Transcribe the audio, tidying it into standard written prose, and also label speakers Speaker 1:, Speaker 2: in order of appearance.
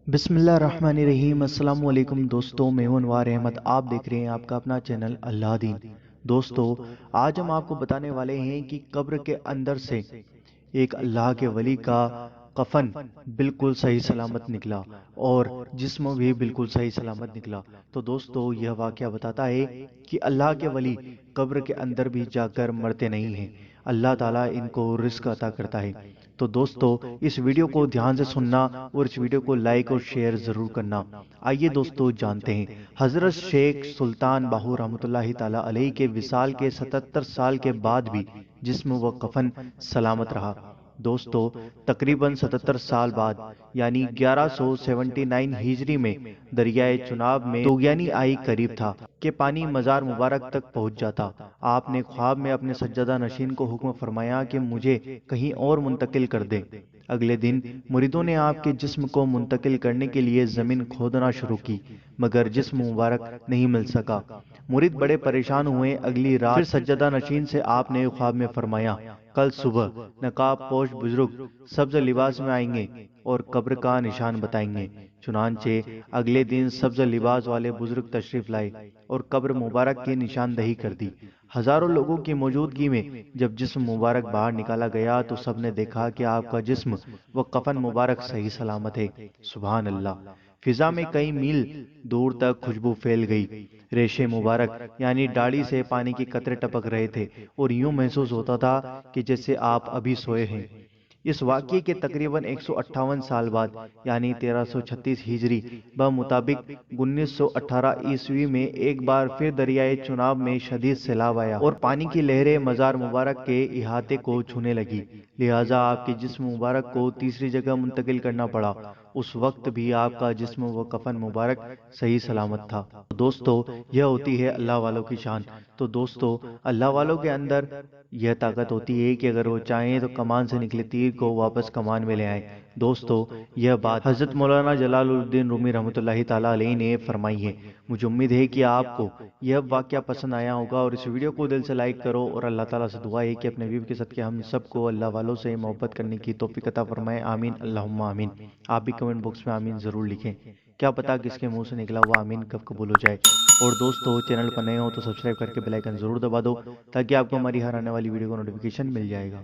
Speaker 1: बिस्मिल्लाहिर्रहमानिर्रहीम। अस्सलामु अलैकुम दोस्तों, मैं हूं अनवार अहमद। आप देख रहे हैं आपका अपना चैनल अल्लाह दीन। दोस्तों, आज हम आपको बताने वाले हैं कि कब्र के अंदर से एक अल्लाह के वली का कफन बिल्कुल सही सलामत निकला और जिस्म भी बिल्कुल सही सलामत निकला। तो दोस्तों, यह वाकया बताता है कि अल्लाह के वली कब्र के अंदर भी जाकर मरते नहीं हैं। अल्लाह ताला इनको रिस्क अता करता है। तो दोस्तों, इस वीडियो को ध्यान से सुनना और इस वीडियो को लाइक और शेयर जरूर करना। आइए दोस्तों, जानते हैं हजरत शेख सुल्तान बाहू रहमतुल्लाहि ताला अलैहि के विसाल के 77 साल के बाद भी जिस्म व कफन सलामत रहा। दोस्तों, तकरीबन 77 साल बाद यानी 1179 हिजरी में दरियाए चुनाब में तोगयानी आई करीब था कि पानी मजार मुबारक तक पहुंच जाता। आपने ख्वाब में अपने सज्जदा नशीन को हुक्म फरमाया कि मुझे कहीं और मुंतकिल कर दे। अगले दिन मुरीदों ने आपके जिस्म को मुंतकिल करने के लिए जमीन खोदना शुरू की, मगर जिस्म मुबारक नहीं मिल सका। मुरीद बड़े परेशान हुए। अगली रात फिर सज्जदा नशीन से आपने ख्वाब में फरमाया, कल सुबह नकाब पोश बुजुर्ग सब्ज लिबास में आएंगे और कब्र का निशान बताएंगे। चुनांचे अगले दिन सब्ज लिबास वाले बुजुर्ग तशरीफ लाए और कब्र मुबारक की निशानदही कर दी। हजारों लोगों की मौजूदगी में जब जिस्म मुबारक बाहर निकाला गया तो सबने देखा कि आपका जिस्म व कफन मुबारक सही सलामत है। सुभान अल्लाह। फिजा में कई मील दूर तक खुशबू फैल गई। रेशे मुबारक यानी दाढ़ी से पानी की कतरे टपक रहे थे और यूं महसूस होता था कि जैसे आप अभी सोए हैं। इस वाक़ये के तकरीबन 158 साल बाद यानी 1336 हिजरी मुताबिक 1918 ईस्वी में एक बार फिर दरियाए चुनाब में शदीद सैलाब आया और पानी की लहरें मजार मुबारक के इहाते को छूने लगी। लिहाजा आपके जिस्म मुबारक को तीसरी जगह मुंतकिल करना पड़ा। उस वक्त भी आपका जिस्म व कफन मुबारक सही सलामत था। तो दोस्तों, यह होती है अल्लाह वालों की शान। तो दोस्तों, अल्लाह वालों के अंदर यह ताकत होती है कि अगर वो चाहें तो कमान से निकले तीर को वापस कमान में ले आए। दोस्तों, यह बात हजरत मौलाना जलालुद्दीन रूमी रहमतुल्लाहि ताला अलैहि ने फरमाई है। मुझे उम्मीद है कि आपको यह वाकया पसंद आया होगा और इस वीडियो को दिल से लाइक करो और अल्लाह ताला से दुआ है कि अपने हबीब के सदके हम सबको अल्लाह वालों से मोहब्बत करने की तौफीक अता फरमाए। आमीन अल्लाहुम्मा आमीन। आप भी कमेंट बॉक्स में आमीन जरूर लिखें। क्या पता किसके मुंह से निकला हुआ आमीन कब कबूल हो जाए। और दोस्तों, चैनल पर नए हो तो सब्सक्राइब करके बेल आइकन जरूर दबा दो ताकि आपको हमारी हर आने वाली वीडियो का नोटिफिकेशन मिल जाएगा।